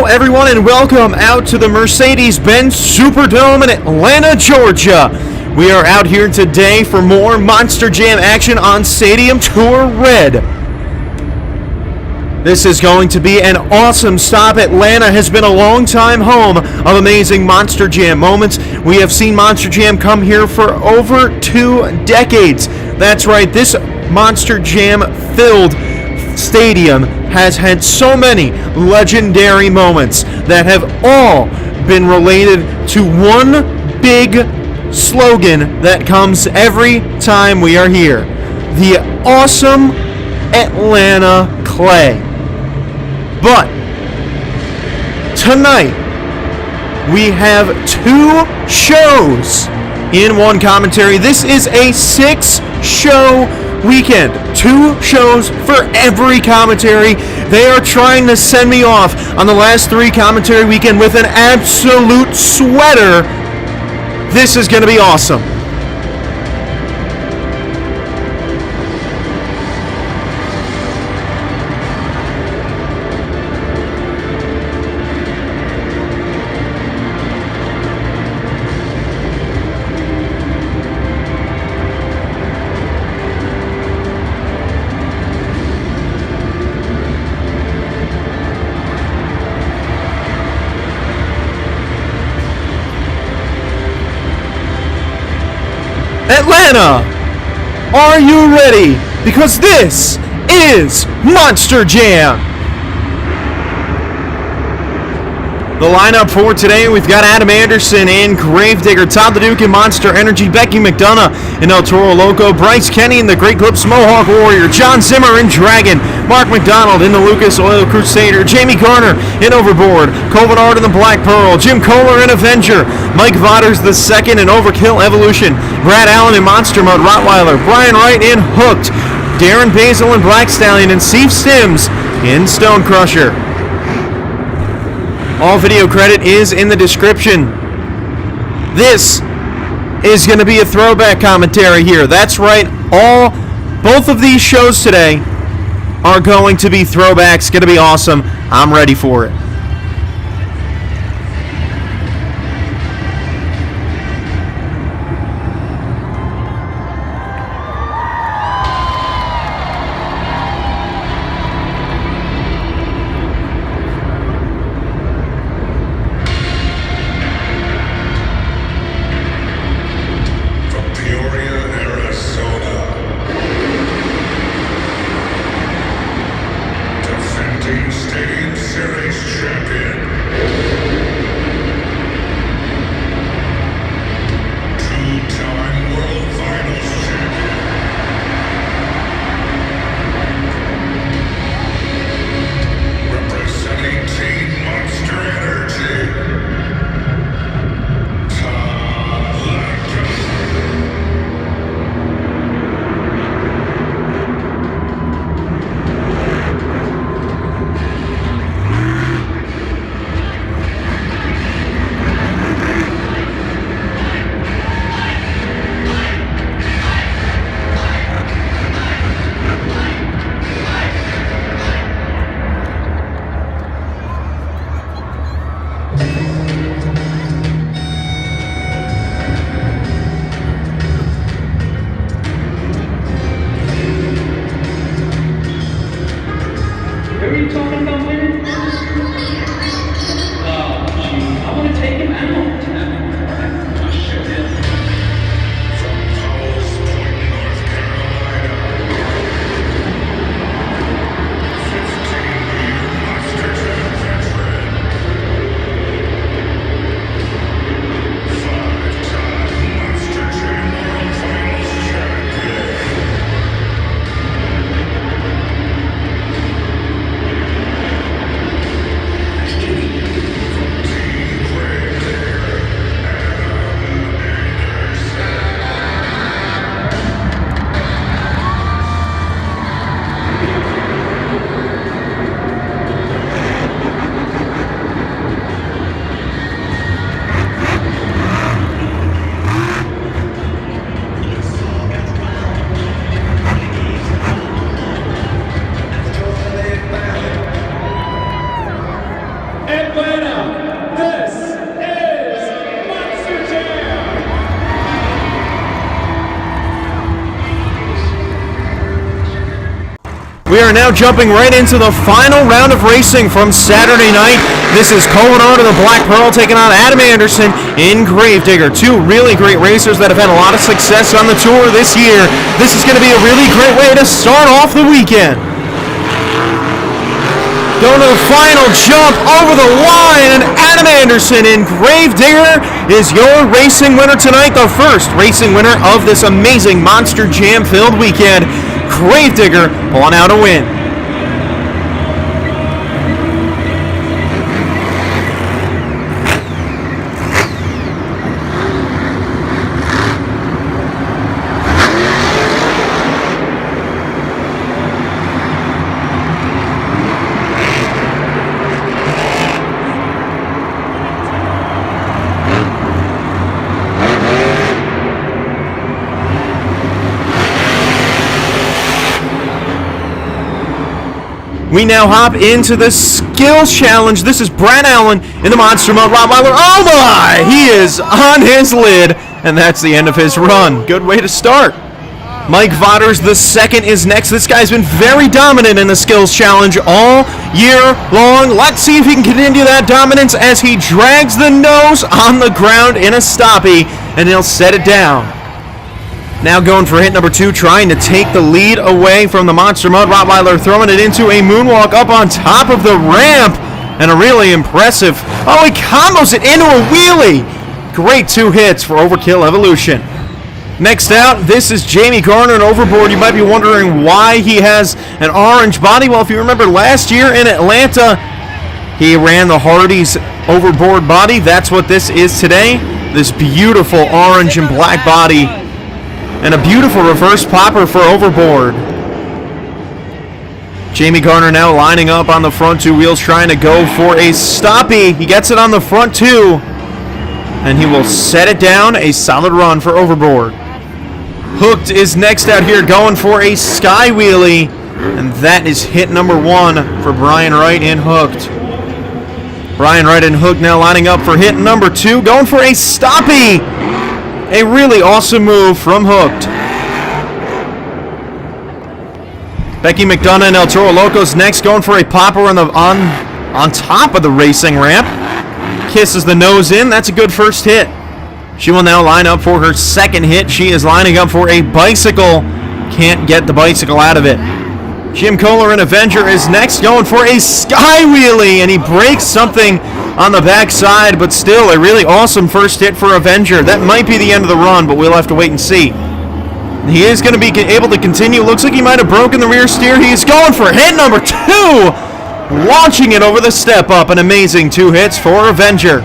everyone, and welcome out to the Mercedes-Benz Superdome in Atlanta, Georgia. We are out here today for more Monster Jam action on Stadium Tour Red. This is going to be an awesome stop. Atlanta has been a long-time home of amazing Monster Jam moments. We have seen Monster Jam come here for over 2 decades. That's right, this Monster Jam-filled stadium has had so many legendary moments that have all been related to one big slogan that comes every time we are here: the awesome Atlana clay. But tonight we have 2 shows in one commentary. This is a 6-show weekend. 2 shows for every commentary. They are trying to send me off on the last 3 commentary weekend with an absolute sweater. This is going to be awesome. Atlanta, are you ready? Because this is Monster Jam. The lineup for today, we've got Adam Anderson and Gravedigger, Todd the Duke and Monster Energy, Becky McDonough in El Toro Loco, Bryce Kenny in the Great Clips Mohawk Warrior, John Zimmer in Dragon, Mark McDonald in the Lucas Oil Crusader, Jamie Garner in Overboard, Colvin Ard in the Black Pearl, Jim Kohler in Avenger, Mike Vaughters II in Overkill Evolution, Brad Allen in Monster Mode Rottweiler, Brian Wright in Hooked, Darren Basil in Black Stallion, and Steve Sims in Stone Crusher. All video credit is in the description. This is going to be a throwback commentary here. That's right. Both of these shows today are going to be throwbacks. Going to be awesome. I'm ready for it. Stadium Series champion, 2-time World Finals champion, representing Team Monster Energy, Todd Lacton. Who are you talking about winning? Oh, geez. I want to take him out. I'll show him. From Powell's Point, North Carolina, 15-year Monster Jam veteran, this is Monster Jam! We are now jumping right into the final round of racing from Saturday night. This is Colorado the Black Pearl taking on Adam Anderson in Gravedigger. Two really great racers that have had a lot of success on the tour this year. This is going to be a really great way to start off the weekend. Going to the final jump over the line, and Adam Anderson in Gravedigger is your racing winner tonight, the first racing winner of this amazing Monster Jam-filled weekend. Gravedigger pulling out a win. We now hop into the skills challenge. This is Brad Allen in the Monster Mode Rottweiler. Oh my! He is on his lid, and that's the end of his run. Good way to start. Mike Vodders the second is next. This guy's been very dominant in the skills challenge all year long. Let's see if he can continue that dominance as he drags the nose on the ground in a stoppie, and he'll set it down. Now going for hit number 2, trying to take the lead away from the Monster Mud Rottweiler, throwing it into a moonwalk up on top of the ramp, and a really impressive, oh, he combos it into a wheelie. Great 2 hits for Overkill Evolution. Next out, this is Jamie Garner in Overboard. You might be wondering why he has an orange body. Well, if you remember last year in Atlanta, he ran the Hardy's Overboard body. That's what this is today. This beautiful orange and black body. And a beautiful reverse popper for Overboard. Jamie Garner now lining up on the front 2 wheels, trying to go for a stoppie. He gets it on the front 2, and he will set it down. A solid run for Overboard. Hooked is next out here, going for a sky wheelie, and that is hit number 1 for Brian Wright in Hooked. Brian Wright and Hooked now lining up for hit number 2, going for a stoppie. A really awesome move from Hooked. Becky McDonough and El Toro Loco's next, going for a popper on top of the racing ramp. Kisses the nose in. That's a good first hit. She will now line up for her second hit. She is lining up for a bicycle. Can't get the bicycle out of it. Jim Kohler in Avenger is next, going for a sky wheelie, and he breaks something on the backside, but still a really awesome first hit for Avenger. That might be the end of the run, but we'll have to wait and see. He is going to be able to continue. Looks like he might have broken the rear steer. He is going for hit number 2, launching it over the step up. An amazing 2 hits for Avenger.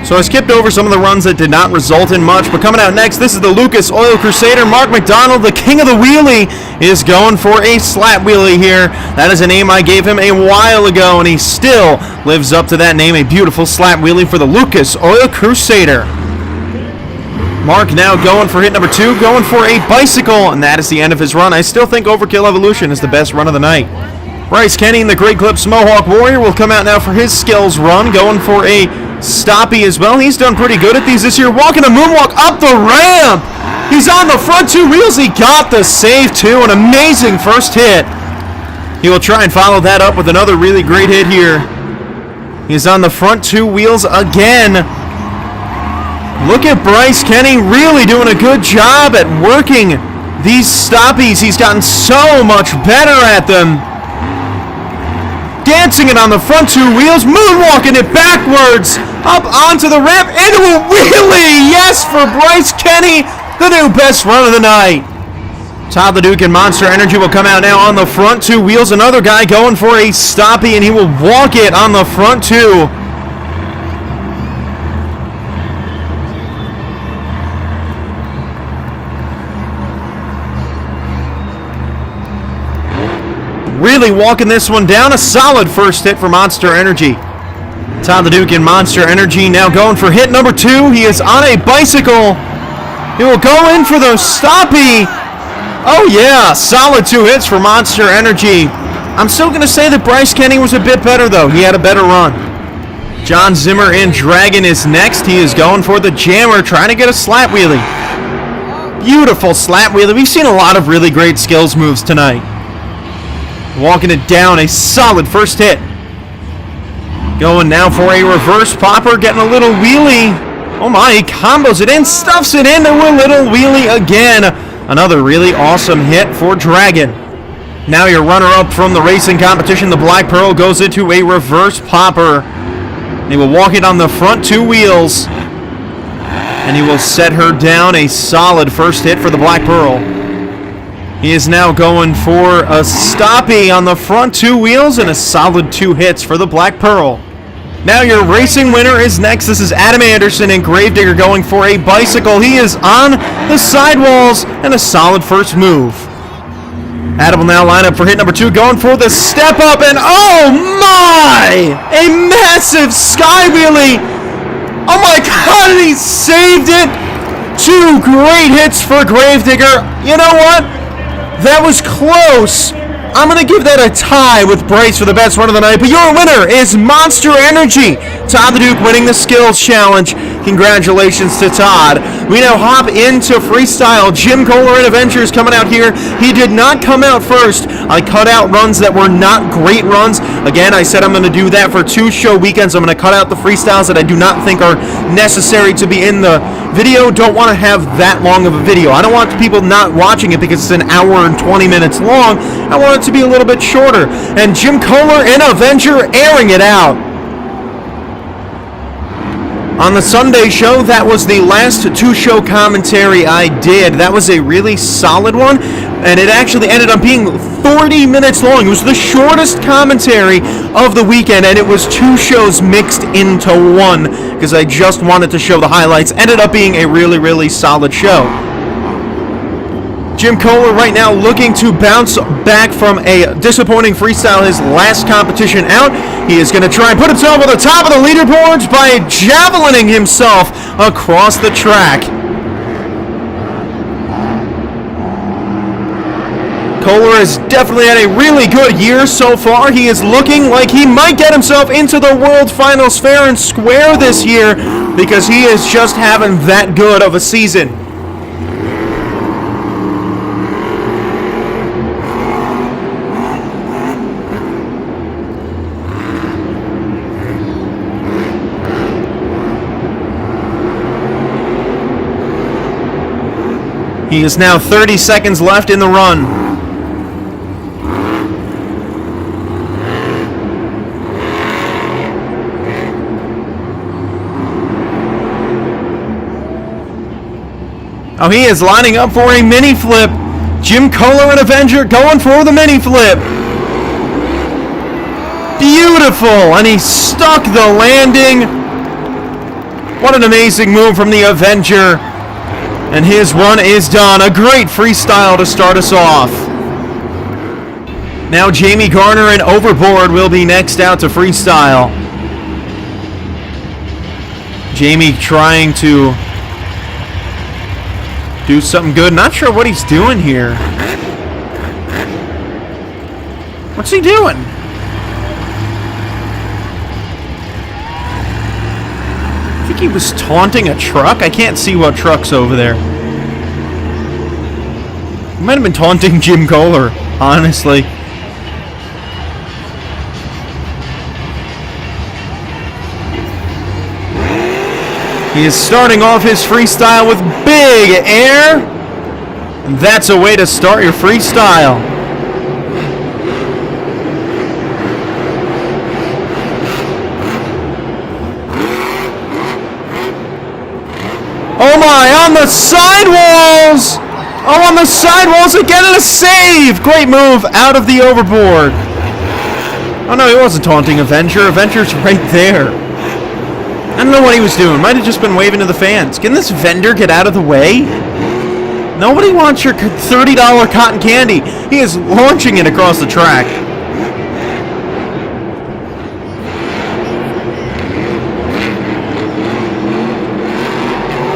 So I skipped over some of the runs that did not result in much, but coming out next, this is the Lucas Oil Crusader. Mark McDonald, the king of the wheelie, is going for a slap wheelie here. That is a name I gave him a while ago, and he still lives up to that name. A beautiful slap wheelie for the Lucas Oil Crusader. Mark now going for hit number 2, going for a bicycle, and that is the end of his run. I still think Overkill Evolution is the best run of the night. Bryce Kenny in the Great Clips Mohawk Warrior will come out now for his skills run, going for a stoppie as well. He's done pretty good at these this year. Walking a moonwalk up the ramp. He's on the front 2 wheels. He got the save too. An amazing first hit. He will try and follow that up with another really great hit here. He's on the front 2 wheels again. Look at Bryce Kenny really doing a good job at working these stoppies. He's gotten so much better at them. Dancing it on the front 2 wheels, moonwalking it backwards, up onto the ramp, into a wheelie! Yes, for Bryce Kenny, the new best run of the night. Todd LeDuc and Monster Energy will come out now on the front 2 wheels. Another guy going for a stoppie, and he will walk it on the front 2. Really walking this one down. A solid first hit for Monster Energy. Todd LeDuc and Monster Energy now going for hit number 2. He is on a bicycle. He will go in for the stoppie. Oh yeah, solid 2 hits for Monster Energy. I'm still going to say that Bryce Kenny was a bit better though. He had a better run. John Zimmer in Dragon is next. He is going for the jammer, trying to get a slap wheelie. Beautiful slap wheelie. We've seen a lot of really great skills moves tonight. Walking it down, a solid first hit. Going now for a reverse popper, getting a little wheelie. Oh my, he combos it in, stuffs it into a little wheelie again. Another really awesome hit for Dragon. Now your runner-up from the racing competition, the Black Pearl, goes into a reverse popper. He will walk it on the front two wheels. And he will set her down. A solid first hit for the Black Pearl. He is now going for a stoppie on the front two wheels and a solid 2 hits for the Black Pearl. Now your racing winner is next. This is Adam Anderson in Gravedigger going for a bicycle. He is on the sidewalls and a solid first move. Adam will now line up for hit number 2, going for the step up, and oh my! A massive sky wheelie! Oh my god, and he saved it! 2 great hits for Gravedigger. You know what? That was close. I'm going to give that a tie with Bryce for the best run of the night, but your winner is Monster Energy. Todd the Duke winning the Skills Challenge. Congratulations to Todd. We now hop into freestyle. Jim Kohler in Avengers coming out here. He did not come out first. I cut out runs that were not great runs. Again, I said I'm going to do that for 2 show weekends. I'm going to cut out the freestyles that I do not think are necessary to be in the video. Don't want to have that long of a video. I don't want people not watching it because it's an hour and 20 minutes long. I want it to be a little bit shorter. And Jim Kohler in Avenger airing it out. On the Sunday show, that was the last 2-show commentary I did. That was a really solid one, and it actually ended up being 40 minutes long. It was the shortest commentary of the weekend, and it was 2 shows mixed into one, because I just wanted to show the highlights. Ended up being a really, really solid show. Jim Kohler right now looking to bounce back from a disappointing freestyle, his last competition out. He is going to try and put himself on the top of the leaderboards by javelining himself across the track. Kohler has definitely had a really good year so far. He is looking like he might get himself into the World Finals fair and square this year because he is just having that good of a season. He is now 30 seconds left in the run. Oh, he is lining up for a mini flip. Jim Kohler and Avenger going for the mini flip. Beautiful, and he stuck the landing. What an amazing move from the Avenger. And his run is done. A great freestyle to start us off. Now Jamie Garner and Overboard will be next out to freestyle. Jamie trying to do something good. Not sure what he's doing here. What's he doing? I think he was taunting a truck. I can't see what truck's over there. He might have been taunting Jim Kohler, honestly. He is starting off his freestyle with big air. And that's a way to start your freestyle. Oh my, on the sidewalls! Oh, on the sidewalls again, and a save! Great move out of the overboard. Oh no, he wasn't taunting Avenger. Avenger's right there. I don't know what he was doing. Might have just been waving to the fans. Can this vendor get out of the way? Nobody wants your $30 cotton candy. He is launching it across the track.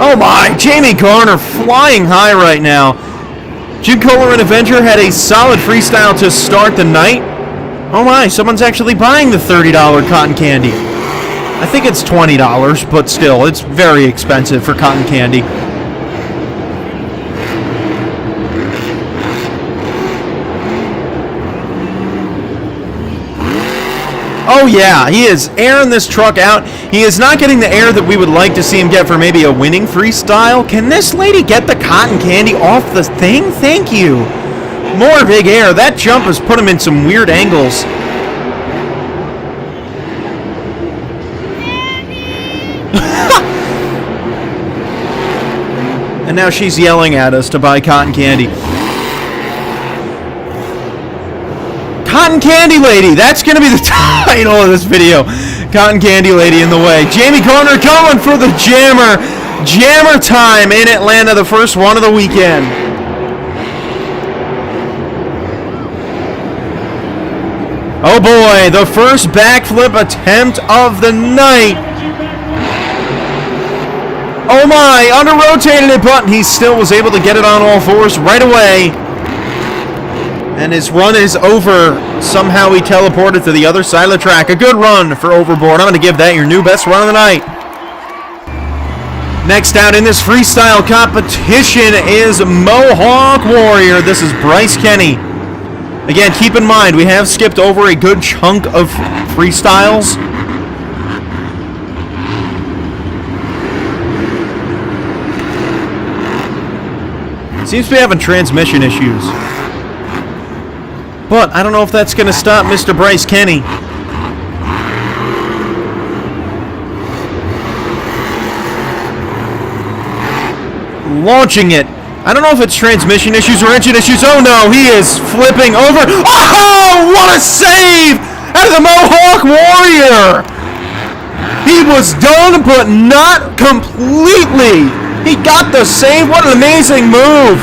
Oh my, Jamie Garner flying high right now. Jim Kohler and Avenger had a solid freestyle to start the night. Oh my, someone's actually buying the $30 cotton candy. I think it's $20, but still, it's very expensive for cotton candy. Oh yeah, he is airing this truck out. He is not getting the air that we would like to see him get for maybe a winning freestyle. Can this lady get the cotton candy off the thing? Thank you. More big air. That jump has put him in some weird angles. And now she's yelling at us to buy cotton candy. Cotton Candy Lady, that's going to be the title of this video. Cotton Candy Lady in the way. Jamie Garner going for the jammer. Jammer time in Atlanta, the first one of the weekend. Oh boy, the first backflip attempt of the night. Oh my, under-rotated it, but he still was able to get it on all fours right away. And his run is over. Somehow he teleported to the other side of the track. A good run for Overboard. I'm going to give that your new best run of the night. Next out in this freestyle competition is Mohawk Warrior. This is Bryce Kenny. Again, keep in mind, we have skipped over a good chunk of freestyles. Seems to be having transmission issues. But I don't know if that's going to stop Mr. Bryce Kenny. Launching it. I don't know if it's transmission issues or engine issues. Oh no, he is flipping over. Oh, what a save out of the Mohawk Warrior. He was done, but not completely. He got the save. What an amazing move.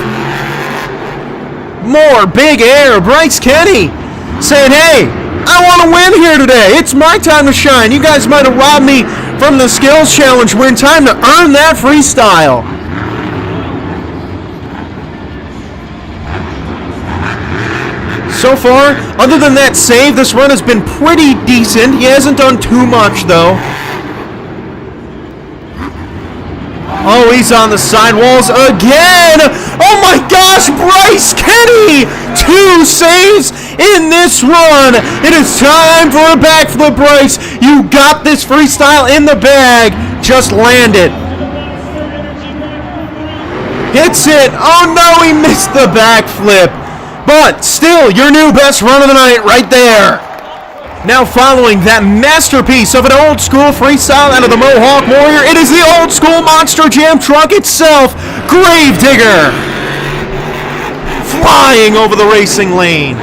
More big air. Bryce Kenny saying, hey, I want to win here today. It's my time to shine. You guys might have robbed me from the skills challenge win. Time to earn that freestyle. So far, other than that save, this run has been pretty decent. He hasn't done too much, though. Oh, he's on the sidewalls again! Oh my gosh, Bryce Kenny! 2 saves in this run! It is time for a backflip, Bryce! You got this freestyle in the bag! Just land it! Hits it! Oh no, he missed the backflip! But still, your new best run of the night right there! Now following that masterpiece of an old school freestyle out of the Mohawk Warrior, it is the old school Monster Jam truck itself, Gravedigger! Flying over the racing lane.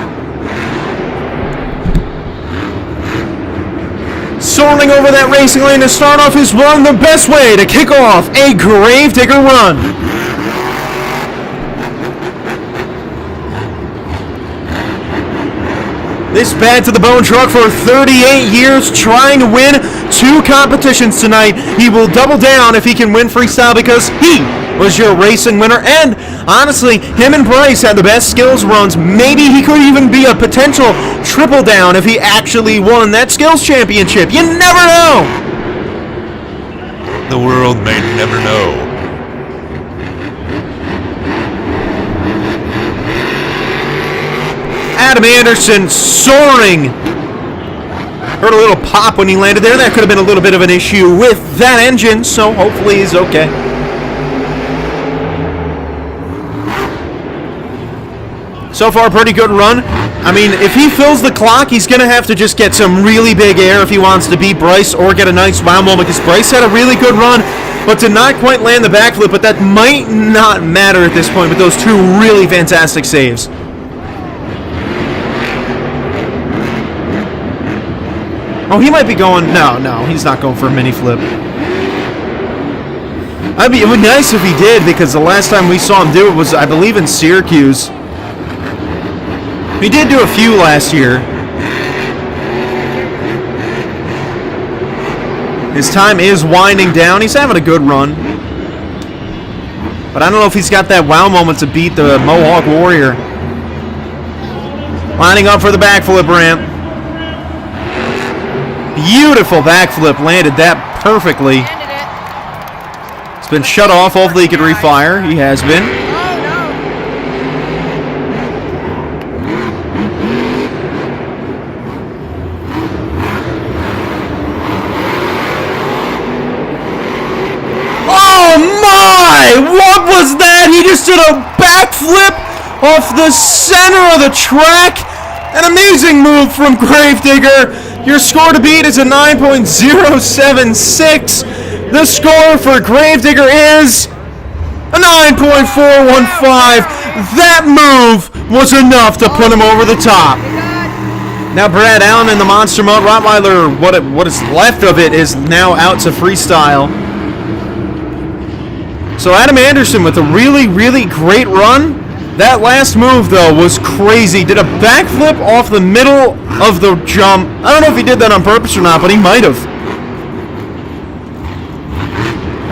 Soaring over that racing lane to start off his run the best way to kick off a Gravedigger run. This bad to the bone truck for 38 years, trying to win 2 competitions tonight. He will double down if he can win freestyle because he was your racing winner. And honestly, him and Bryce had the best skills runs. Maybe he could even be a potential triple down if he actually won that skills championship. You never know. The world may never know. Adam Anderson soaring. Heard a little pop when he landed there. That could have been a little bit of an issue with that engine, so hopefully he's okay. So far, pretty good run. I mean, if he fills the clock, he's going to have to just get some really big air if he wants to beat Bryce or get a nice wow moment, because Bryce had a really good run, but did not quite land the backflip, but that might not matter at this point with those 2 really fantastic saves. Oh, he might be going... No, he's not going for a mini flip. It would be nice if he did, because the last time we saw him do it was, I believe, in Syracuse. He did do a few last year. His time is winding down. He's having a good run. But I don't know if he's got that wow moment to beat the Mohawk Warrior. Lining up for the backflip ramp. Beautiful backflip, landed that perfectly. Landed it. It's been shut off. Hopefully he could refire. He has been. Oh, no. Oh my! What was that? He just did a backflip off the center of the track. An amazing move from Gravedigger. Your score to beat is a 9.076. The score for Gravedigger is a 9.415. That move was enough to put him over the top. Now Brad Allen in the Monster Mode Rottweiler, what is left of it is now out to freestyle. So Adam Anderson with a really, really great run. That last move, though, was crazy. Did a backflip off the middle of the jump. I don't know if he did that on purpose or not, but he might have.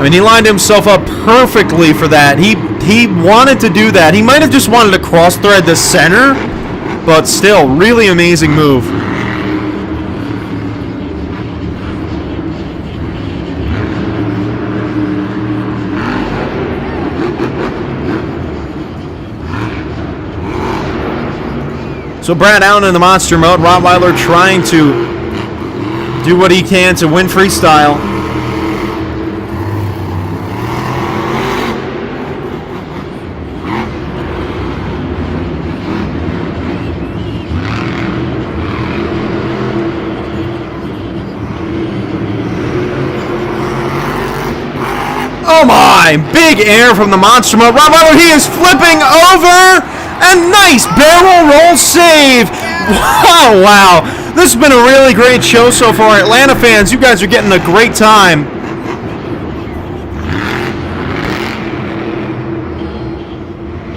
I mean, he lined himself up perfectly for that. He wanted to do that. He might have just wanted to cross-thread the center, but still, really amazing move. So Brad Allen in the Monster Mode, Rottweiler trying to do what he can to win freestyle. Oh my! Big air from the Monster Mode. Rottweiler, he is flipping over! And nice barrel roll save! Wow, wow. This has been a really great show so far. Atlanta fans, you guys are getting a great time.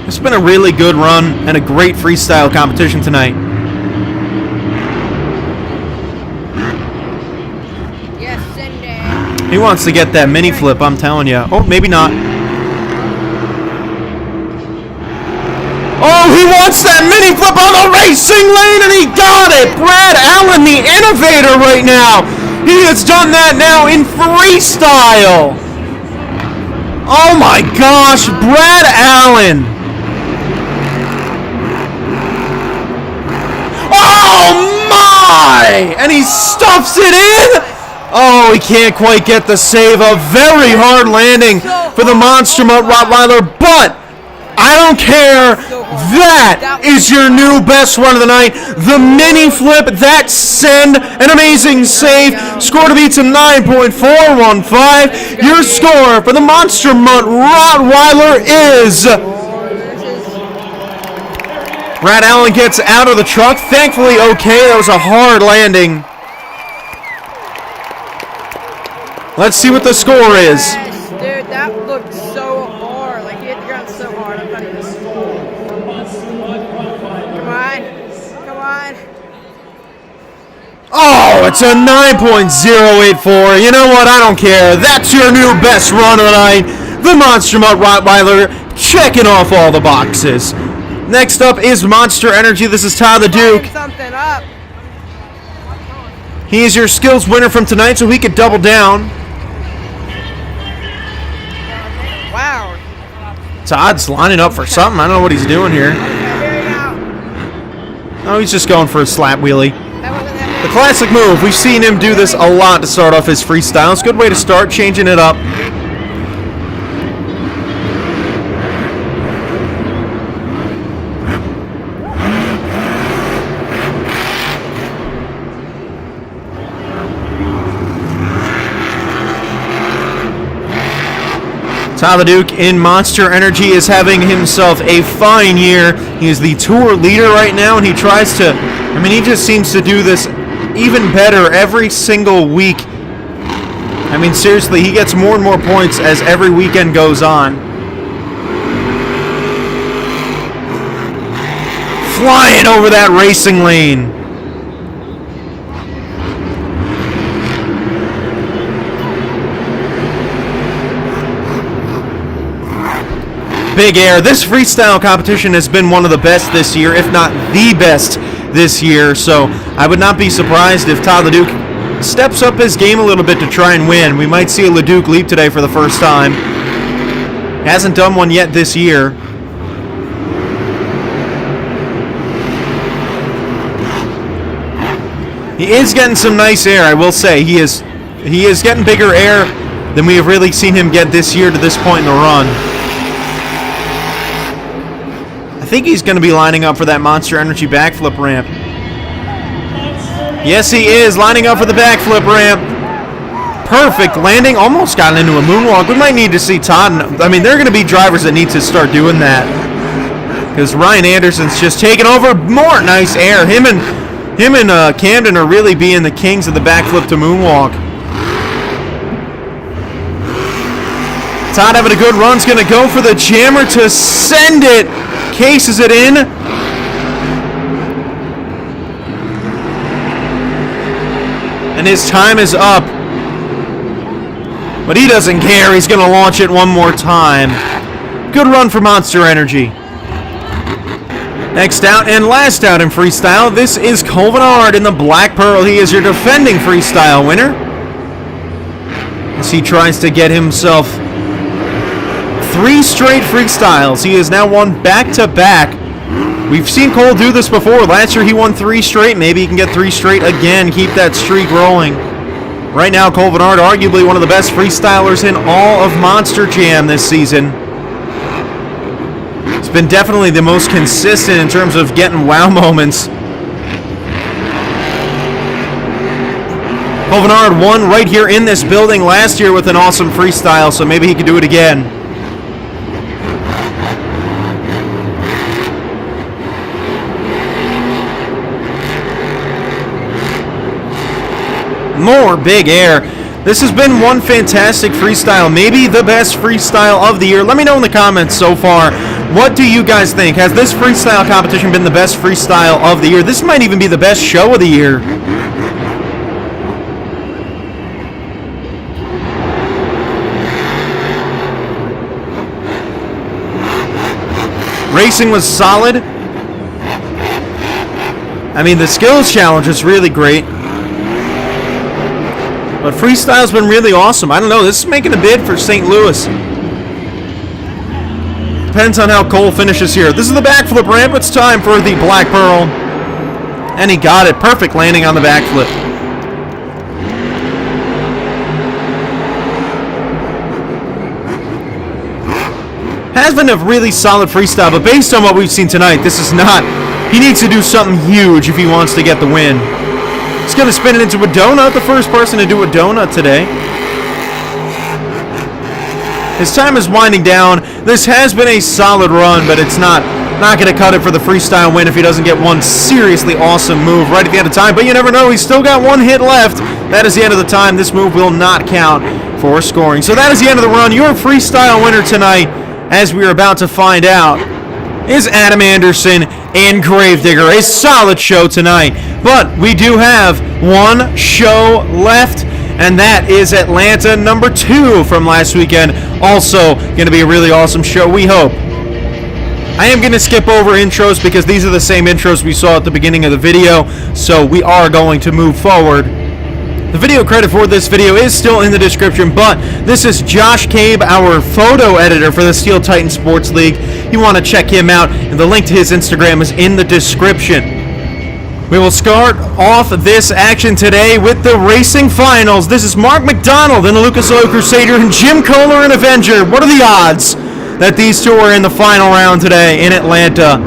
It's been a really good run and a great freestyle competition tonight. Yes, Cindy. He wants to get that mini flip, I'm telling you. Oh, maybe not. Oh, he wants that mini flip on the racing lane, and he got it! Brad Allen, the innovator right now. He has done that now in freestyle. Oh my gosh, Brad Allen. Oh my! And he stuffs it in. Oh, he can't quite get the save. A very hard landing for the Monster Mode Rottweiler, but I don't care. That is your new best run of the night. The mini flip, that send, an amazing save. Score to beat to 9.415. Your score for the Monster Mode Rottweiler is... Brad Allen gets out of the truck. Thankfully okay. That was a hard landing. Let's see what the score is. Yes, dude, that looked so hard. Like, he hit the ground so hard. I thought he was... Come on. Oh, it's a 9.084. You know what? I don't care. That's your new best run of the night. The Monster Mode Rottweiler checking off all the boxes. Next up is Monster Energy. This is Ty the Duke. Something up. He is your skills winner from tonight, so he could double down. Wow. Todd's lining up for something. I don't know what he's doing here. Okay, here we go. Oh, he's just going for a slap wheelie. That wasn't that The classic move. We've seen him do this a lot to start off his freestyle. It's a good way to start, changing it up. Ty the Duke in Monster Energy is having himself a fine year. He is the tour leader right now, and he tries to, I mean, he just seems to do this even better every single week. I mean, seriously, he gets more and more points as every weekend goes on. Flying over that racing lane. Big air. This freestyle competition has been one of the best this year, if not the best this year. So I would not be surprised if Ty the Duke steps up his game a little bit to try and win. We might see a Leduc leap today for the first time. Hasn't done one yet this year. He is getting some nice air, I will say. He is getting bigger air than we have really seen him get this year to this point in the run. I think he's going to be lining up for that Monster Energy backflip ramp. Yes, he is lining up for the backflip ramp. Perfect landing. Almost got into a moonwalk. We might need to see Todd. I mean, there are going to be drivers that need to start doing that. Because Ryan Anderson's just taking over more nice air. Him and Camden are really being the kings of the backflip to moonwalk. Todd having a good run. Is going to go for the jammer to send it. Cases it in. And his time is up. But he doesn't care. He's going to launch it one more time. Good run for Monster Energy. Next out and last out in freestyle, this is Colvinard in the Black Pearl. He is your defending freestyle winner. As he tries to get himself 3 straight freestyles. He has now won back-to-back. We've seen Cole do this before. Last year he won 3 straight. Maybe he can get 3 straight again. Keep that streak rolling. Right now, Colvinard, arguably one of the best freestylers in all of Monster Jam this season. He's been definitely the most consistent in terms of getting wow moments. Colvinard won right here in this building last year with an awesome freestyle, so maybe he could do it again. More big air. This has been one fantastic freestyle, maybe the best freestyle of the year. Let me know in the comments so far, what do you guys think? Has this freestyle competition been the best freestyle of the year? This might even be the best show of the year. Racing was solid. I mean, the skills challenge is really great. But freestyle's been really awesome. I don't know. This is making a bid for St. Louis. Depends on how Cole finishes here. This is the backflip ramp. It's time for the Black Pearl. And he got it. Perfect landing on the backflip. Has been a really solid freestyle, but based on what we've seen tonight, this is not... He needs to do something huge if he wants to get the win. He's going to spin it into a donut, the first person to do a donut today. His time is winding down. This has been a solid run, but it's not going to cut it for the freestyle win if he doesn't get one seriously awesome move right at the end of time. But you never know. He's still got 1 hit left. That is the end of the time. This move will not count for scoring. So that is the end of the run. Your freestyle winner tonight, as we are about to find out, is Adam Anderson and Gravedigger. A solid show tonight. But we do have one show left, and that is Atlanta number 2 from last weekend. Also going to be a really awesome show, we hope. I am going to skip over intros because these are the same intros we saw at the beginning of the video, so we are going to move forward. The video credit for this video is still in the description, but this is Josh Cabe, our photo editor for the Steel Titan Sports League. You want to check him out, and the link to his Instagram is in the description. We will start off this action today with the racing finals. This is Mark McDonald in the Lucas Oil Crusader and Jim Kohler in Avenger. What are the odds that these two are in the final round today in Atlanta?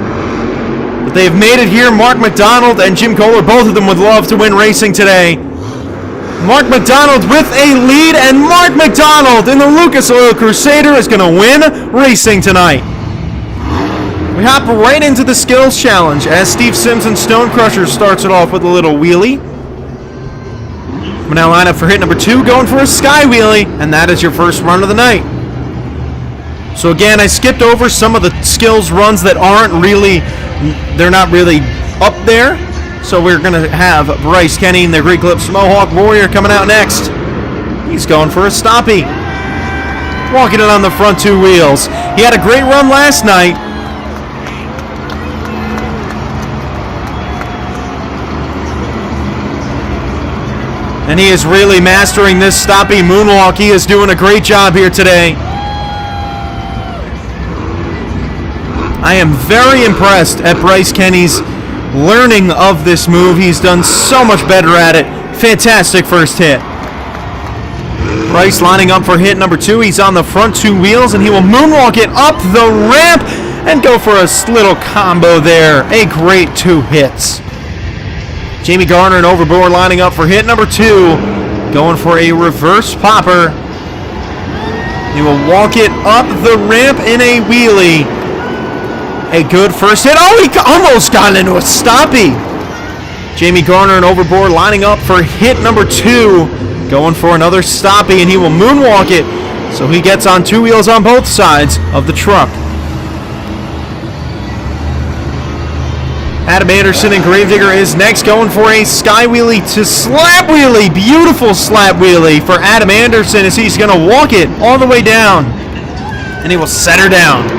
But they've made it here. Mark McDonald and Jim Kohler, both of them would love to win racing today. Mark McDonald with a lead, and Mark McDonald in the Lucas Oil Crusader is going to win racing tonight. We hop right into the skills challenge as Steve Sims and Stone Crusher starts it off with a little wheelie. We now line up for hit number 2, going for a sky wheelie, and that is your first run of the night. So again, I skipped over some of the skills runs that they're not really up there. So we're going to have Bryce Kenny and the Greek Clips Mohawk Warrior coming out next. He's going for a stoppie. Walking it on the front 2 wheels. He had a great run last night. And And he is really mastering this stoppy moonwalk. He is doing a great job here today. I am very impressed at Bryce Kenny's learning of this move. He's done so much better at it. Fantastic first hit. Bryce lining up for hit number 2. He's on the front 2 wheels, and he will moonwalk it up the ramp and go for a little combo there. A great 2 hits. Jamie Garner and Overboard lining up for hit number 2. Going for a reverse popper. He will walk it up the ramp in a wheelie. A good first hit. Oh, he almost got into a stoppie. Jamie Garner and Overboard lining up for hit number 2. Going for another stoppie, and he will moonwalk it. So he gets on 2 wheels on both sides of the truck. Adam Anderson and Gravedigger is next, going for a sky wheelie to slap wheelie. Beautiful slap wheelie for Adam Anderson as he's going to walk it all the way down. And he will set her down.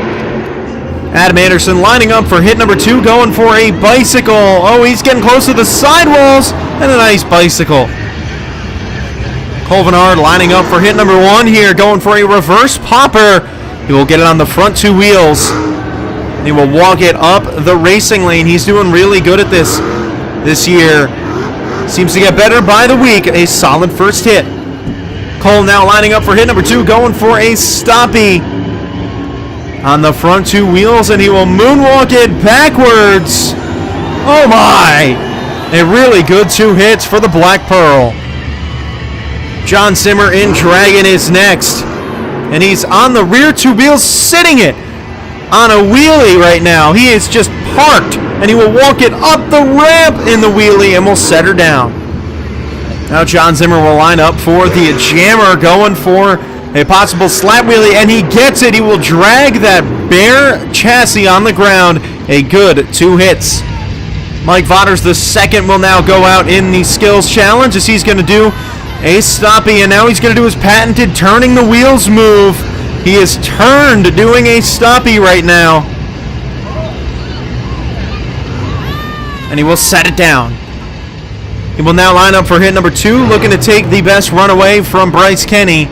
Adam Anderson lining up for hit number 2, going for a bicycle. Oh, he's getting close to the sidewalls, and a nice bicycle. Colvinard lining up for hit number 1 here, going for a reverse popper. He will get it on the front 2 wheels. He will walk it up the racing lane. He's doing really good at this year. Seems to get better by the week. A solid first hit. Cole now lining up for hit number 2, going for a stoppie on the front 2 wheels, and he will moonwalk it backwards. Oh my! A really good 2 hits for the Black Pearl. John Zimmer in Dragon is next, and he's on the rear 2 wheels, sitting it on a wheelie right now. He is just parked, and he will walk it up the ramp in the wheelie and will set her down. Now John Zimmer will line up for the jammer, going for a possible slap wheelie, and he gets it. He will drag that bare chassis on the ground. A good 2 hits. Mike Vodders II will now go out in the skills challenge as he's going to do a stoppie, and now he's going to do his patented turning the wheels move. He is turned doing a stoppie right now. And he will set it down. He will now line up for hit number 2, looking to take the best runaway from Bryce Kenny.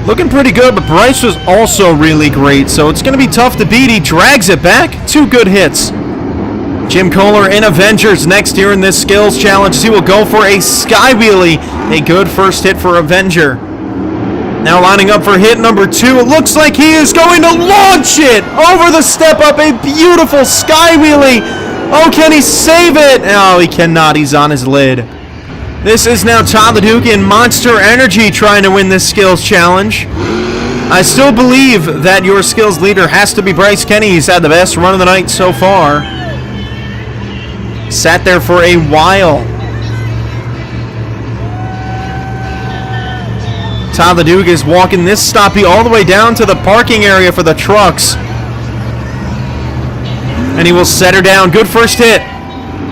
Looking pretty good, but Bryce was also really great, so it's going to be tough to beat. He drags it back. 2 good hits. Jim Kohler in Avengers next here in this skills challenge. He will go for a sky wheelie. A good first hit for Avenger. Now lining up for hit number 2. It looks like he is going to launch it over the step up. A beautiful sky wheelie. Oh, can he save it? Oh, he cannot. He's on his lid. This is now Todd LeDuc in Monster Energy trying to win this skills challenge. I still believe that your skills leader has to be Bryce Kenny. He's had the best run of the night so far. Sat there for a while. Todd LeDuc is walking this stoppie all the way down to the parking area for the trucks. And he will set her down. Good first hit.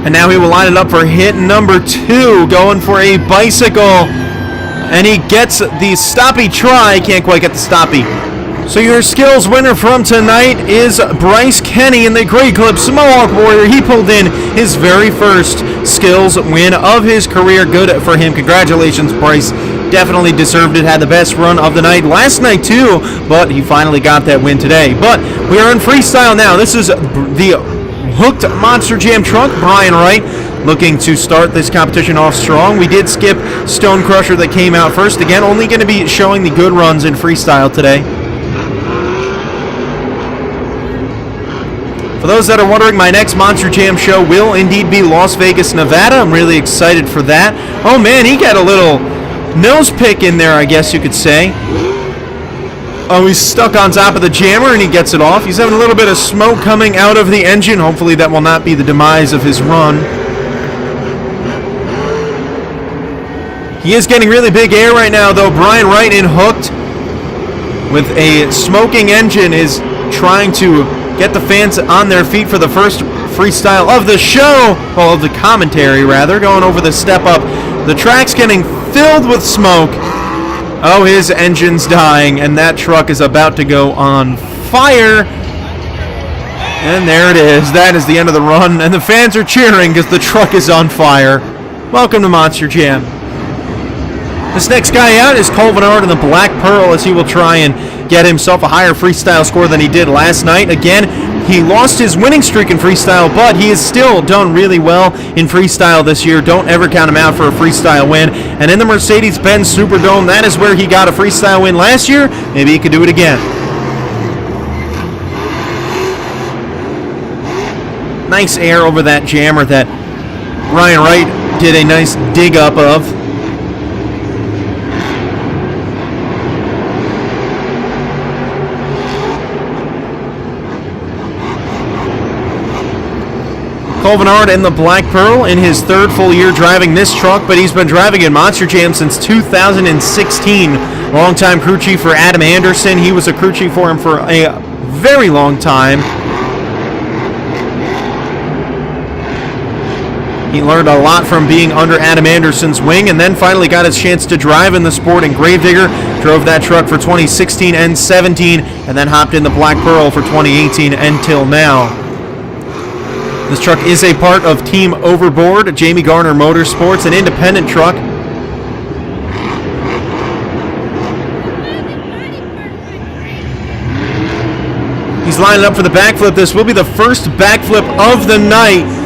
And now he will line it up for hit number 2, going for a bicycle. And he gets the stoppie try. Can't quite get the stoppie. So your skills winner from tonight is Bryce Kenny in the Great Clips Mohawk Warrior. He pulled in his very first skills win of his career. Good for him. Congratulations, Bryce. Definitely deserved it. Had the best run of the night last night too, but he finally got that win today. But we are in freestyle now. This is the Hooked Monster Jam truck. Brian Wright looking to start this competition off strong. We did skip Stone Crusher that came out first. Again, only going to be showing the good runs in freestyle today. For those that are wondering, my next Monster Jam show will indeed be Las Vegas, Nevada. I'm really excited for that. Oh man, he got a little nose pick in there, I guess you could say. Oh, he's stuck on top of the jammer and he gets it off. He's having a little bit of smoke coming out of the engine. Hopefully that will not be the demise of his run. He is getting really big air right now, though. Brian Wright in Hooked with a smoking engine is trying to get the fans on their feet for the first freestyle of the show. Well, of the commentary, rather. Going over the step up. The track's getting filled with smoke. Oh, his engine's dying, and that truck is about to go on fire. And there it is. That is the end of the run, and the fans are cheering because the truck is on fire. Welcome to Monster Jam. This next guy out is Cole Bernard in the Black Pearl, as he will try and get himself a higher freestyle score than he did last night. Again, he lost his winning streak in freestyle, but he has still done really well in freestyle this year. Don't ever count him out for a freestyle win. And in the Mercedes-Benz Superdome, that is where he got a freestyle win last year. Maybe he could do it again. Nice air over that jammer that Ryan Wright did a nice dig up of. Cole Bernard in the Black Pearl in his third full year driving this truck, but he's been driving in Monster Jam since 2016. Longtime crew chief for Adam Anderson. He was a crew chief for him for a very long time. He learned a lot from being under Adam Anderson's wing, and then finally got his chance to drive in the sport in Gravedigger. Drove that truck for 2016 and 17, and then hopped in the Black Pearl for 2018 until now. This truck is a part of Team Overboard, Jamie Garner Motorsports, an independent truck. He's lining up for the backflip. This will be the first backflip of the night.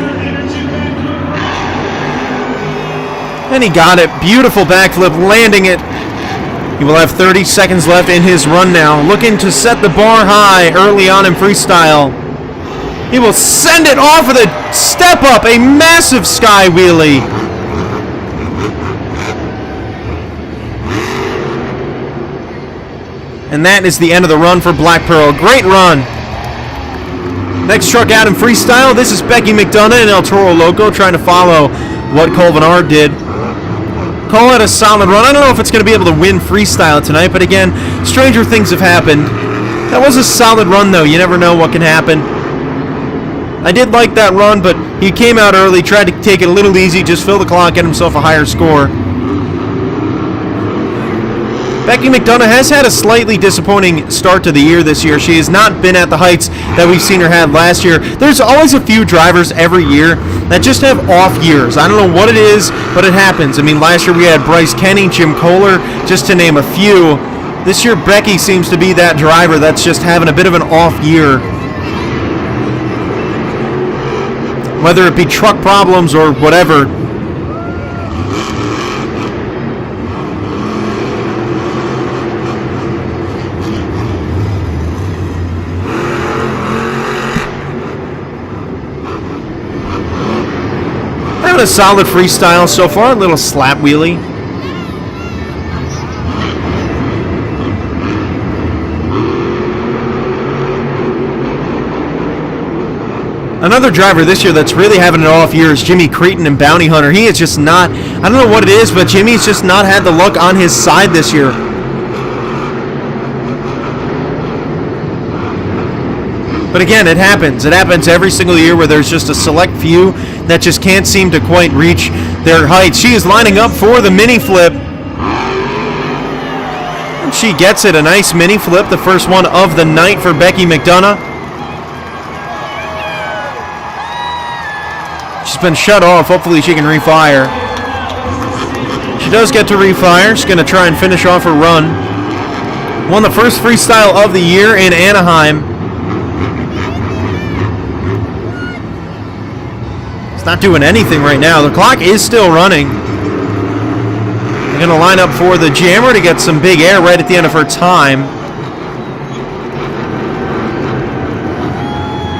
And he got it. Beautiful backflip, landing it. He will have 30 seconds left in his run now. Looking to set the bar high early on in freestyle. He will send it off with a step up, a massive sky wheelie. And that is the end of the run for Black Pearl. Great run. Next truck out in freestyle. This is Becky McDonough in El Toro Loco trying to follow what Cole Bernard did. Cole had a solid run. I don't know if it's going to be able to win freestyle tonight, but again, stranger things have happened. That was a solid run, though. You never know what can happen. I did like that run, but he came out early, tried to take it a little easy, just fill the clock, get himself a higher score. Becky McDonough has had a slightly disappointing start to the year this year. She has not been at the heights that we've seen her have last year. There's always a few drivers every year that just have off years. I don't know what it is, but it happens. I mean, last year we had Bryce Kenny, Jim Kohler, just to name a few. This year Becky seems to be that driver that's just having a bit of an off year. Whether it be truck problems or whatever. Having a solid freestyle so far, a little slap wheelie. Another driver this year that's really having an off year is Jimmy Creighton in Bounty Hunter. He is just not, I don't know what it is, but Jimmy's just not had the luck on his side this year. But again, it happens. It happens every single year where there's just a select few that just can't seem to quite reach their heights. She is lining up for the mini flip. And she gets it, a nice mini flip, the first one of the night for Becky McDonough. She's been shut off. Hopefully she can refire. She does get to refire. She's going to try and finish off her run. Won the first freestyle of the year in Anaheim. It's not doing anything right now. The clock is still running. They're going to line up for the jammer to get some big air right at the end of her time.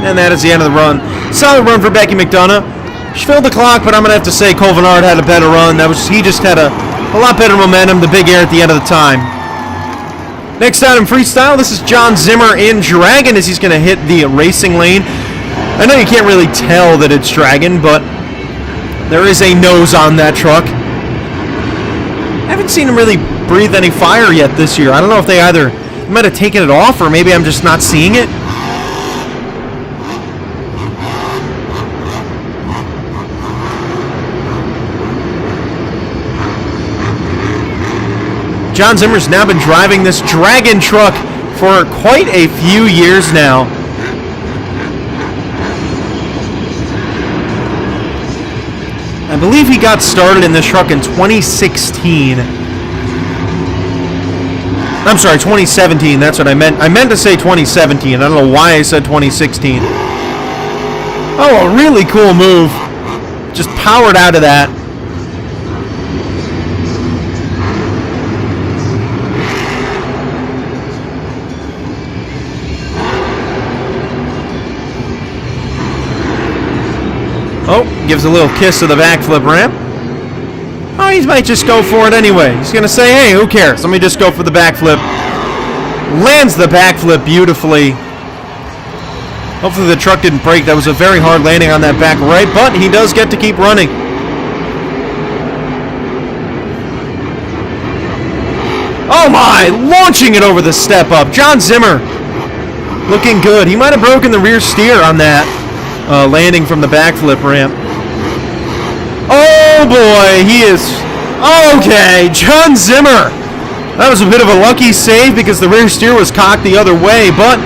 And that is the end of the run. Solid run for Becky McDonough. She filled the clock, but I'm going to have to say Cole Bernard had a better run. He just had a lot better momentum, the big air at the end of the time. Next out in freestyle, this is John Zimmer in Dragon as he's going to hit the racing lane. I know you can't really tell that it's Dragon, but there is a nose on that truck. I haven't seen him really breathe any fire yet this year. I don't know if they might have taken it off, or maybe I'm just not seeing it. John Zimmer's now been driving this Dragon truck for quite a few years now. I believe he got started in this truck in 2016. I'm sorry, 2017. That's what I meant. I meant to say 2017. I don't know why I said 2016. Oh, a really cool move. Just powered out of that. Oh, gives a little kiss to the backflip ramp. Oh, he might just go for it anyway. He's going to say, hey, who cares? Let me just go for the backflip. Lands the backflip beautifully. Hopefully the truck didn't break. That was a very hard landing on that back right, but he does get to keep running. Oh my! Launching it over the step up. John Zimmer looking good. He might have broken the rear steer on that landing from the backflip ramp. Oh boy, he is... Okay, John Zimmer. That was a bit of a lucky save because the rear steer was cocked the other way, but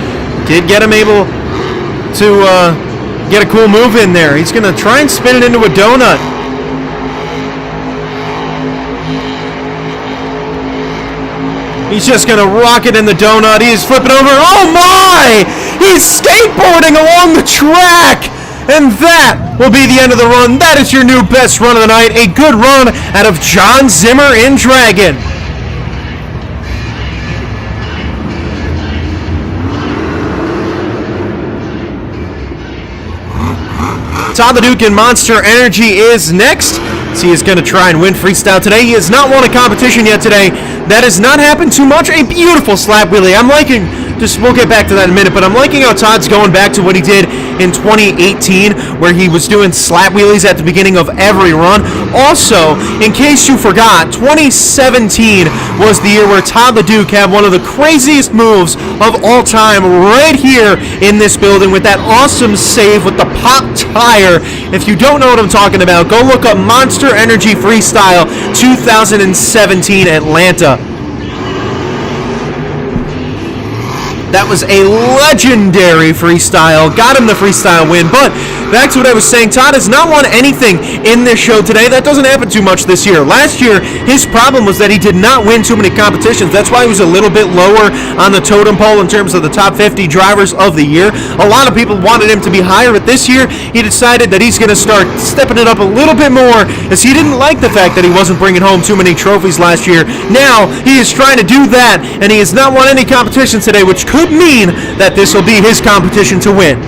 did get him able to get a cool move in there. He's going to try and spin it into a donut. He's just going to rock it in the donut. He's flipping over. Oh my! He's skateboarding along the track! And that will be the end of the run. That is your new best run of the night. A good run out of John Zimmer in Dragon. Todd the Duke in Monster Energy is next. So he is going to try and win freestyle today. He has not won a competition yet today. That has not happened too much. A beautiful slap wheelie. I'm liking, we'll get back to that in a minute, but I'm liking how Todd's going back to what he did in 2018, where he was doing slap wheelies at the beginning of every run. Also, in case you forgot, 2017 was the year where Todd the Duke had one of the craziest moves of all time right here in this building with that awesome save with the pop tire. If you don't know what I'm talking about, go look up Monster Energy Freestyle 2017 Atlanta. That was a legendary freestyle. Got him the freestyle win. But back to what I was saying, Todd has not won anything in this show today. That doesn't happen too much this year. Last year, his problem was that he did not win too many competitions. That's why he was a little bit lower on the totem pole in terms of the top 50 drivers of the year. A lot of people wanted him to be higher, but this year, he decided that he's going to start stepping it up a little bit more, as he didn't like the fact that he wasn't bringing home too many trophies last year. Now, he is trying to do that, and he has not won any competitions today, which could mean that this will be his competition to win.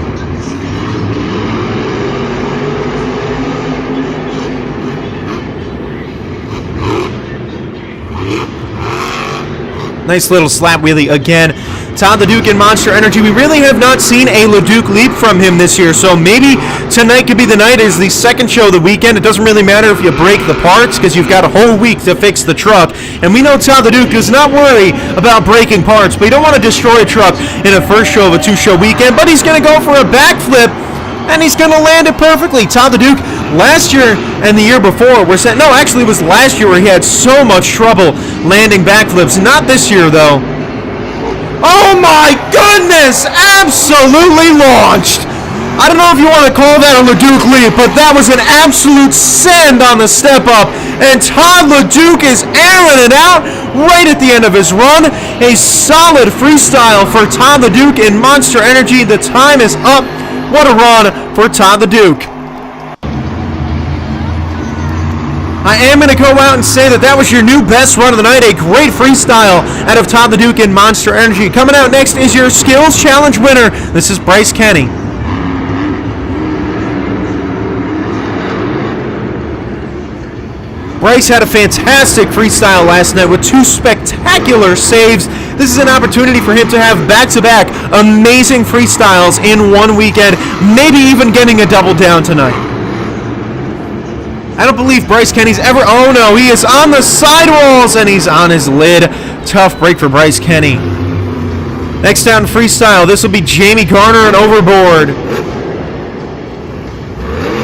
Nice little slap wheelie again. Todd the Duke in Monster Energy. We really have not seen a LeDuc leap from him this year, so maybe tonight could be the night. Is the second show of the weekend. It doesn't really matter if you break the parts because you've got a whole week to fix the truck. And we know Todd the Duke does not worry about breaking parts, but you don't want to destroy a truck in a first show of a two-show weekend, but he's going to go for a backflip, and he's going to land it perfectly. Todd the Duke, last year and the year before, actually it was last year where he had so much trouble landing backflips. Not this year, though. Oh my goodness! Absolutely launched! I don't know if you want to call that a LeDuc leap, but that was an absolute send on the step up, and Todd LeDuc is airing it out right at the end of his run. A solid freestyle for Todd LeDuc in Monster Energy. The time is up. What a run for Todd the Duke. I am going to go out and say that was your new best run of the night. A great freestyle out of Todd the Duke in Monster Energy. Coming out next is your Skills Challenge winner. This is Bryce Kenny. Bryce had a fantastic freestyle last night with two spectacular saves. This is an opportunity for him to have back-to-back amazing freestyles in one weekend, maybe even getting a double down tonight. I don't believe Bryce Kenny's ever... Oh no, he is on the sidewalls and he's on his lid. Tough break for Bryce Kenny. Next down freestyle, this will be Jamie Garner and Overboard.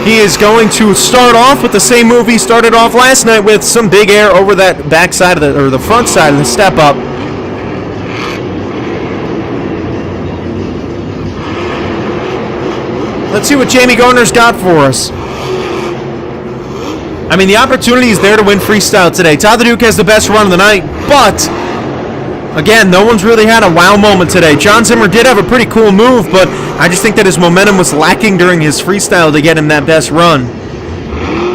He is going to start off with the same move he started off last night with, some big air over that back side of the front side of the step up. Let's see what Jamie Garner's got for us. I mean, the opportunity is there to win freestyle today. Todd the Duke has the best run of the night, but again, no one's really had a wow moment today. John Zimmer did have a pretty cool move, but I just think that his momentum was lacking during his freestyle to get him that best run.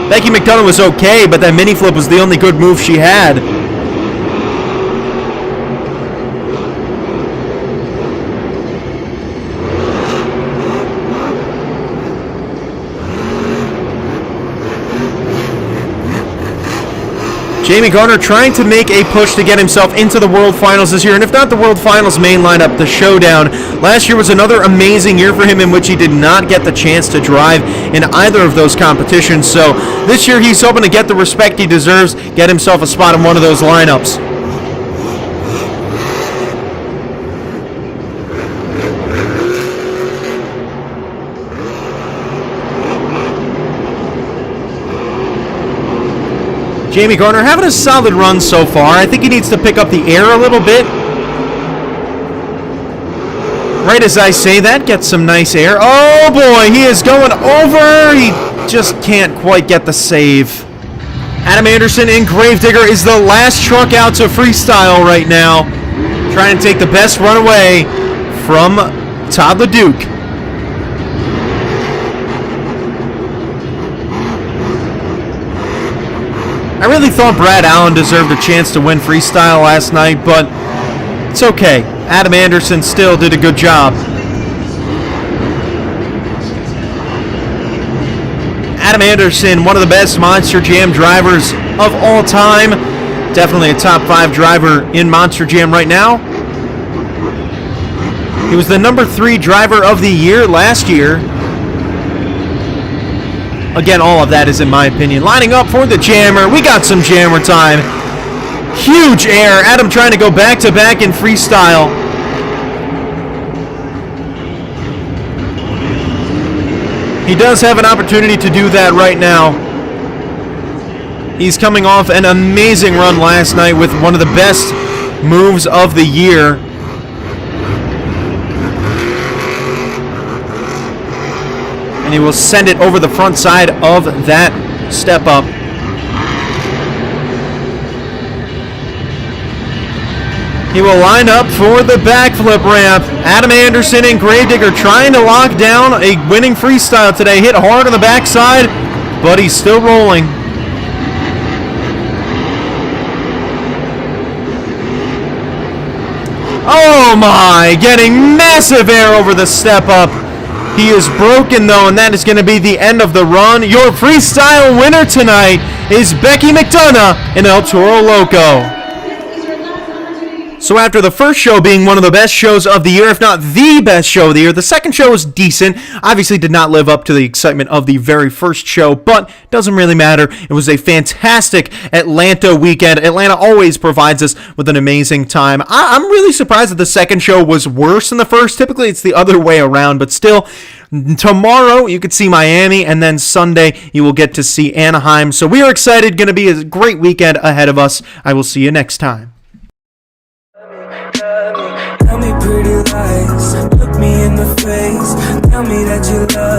Becky McDonough was okay, but that mini flip was the only good move she had. Jamie Garner trying to make a push to get himself into the World Finals this year, and if not the World Finals main lineup, the Showdown. Last year was another amazing year for him in which he did not get the chance to drive in either of those competitions, so this year he's hoping to get the respect he deserves, get himself a spot in one of those lineups. Jamie Garner having a solid run so far. I think he needs to pick up the air a little bit. Right as I say that, gets some nice air. Oh boy, he is going over. He just can't quite get the save. Adam Anderson in Gravedigger is the last truck out to freestyle right now. Trying to take the best runaway from Todd the Duke. I really thought Brad Allen deserved a chance to win freestyle last night, but it's okay. Adam Anderson still did a good job. Adam Anderson, one of the best Monster Jam drivers of all time. Definitely a top 5 driver in Monster Jam right now. He was the number 3 driver of the year last year. Again, all of that is in my opinion. Lining up for the jammer. We got some jammer time. Huge air. Adam trying to go back-to-back in freestyle. He does have an opportunity to do that right now. He's coming off an amazing run last night with one of the best moves of the year. And he will send it over the front side of that step up. He will line up for the backflip ramp. Adam Anderson and Gravedigger trying to lock down a winning freestyle today. Hit hard on the backside, but he's still rolling. Oh my, getting massive air over the step up. He is broken though, and that is going to be the end of the run. Your freestyle winner tonight is Becky McDonough in El Toro Loco. So after the first show being one of the best shows of the year, if not the best show of the year, the second show was decent. Obviously did not live up to the excitement of the very first show, but doesn't really matter. It was a fantastic Atlanta weekend. Atlanta always provides us with an amazing time. I'm really surprised that the second show was worse than the first. Typically it's the other way around, but still, tomorrow you could see Miami, and then Sunday you will get to see Anaheim. So we are excited. Going to be a great weekend ahead of us. I will see you next time. Tell me pretty lies, look me in the face, tell me that you love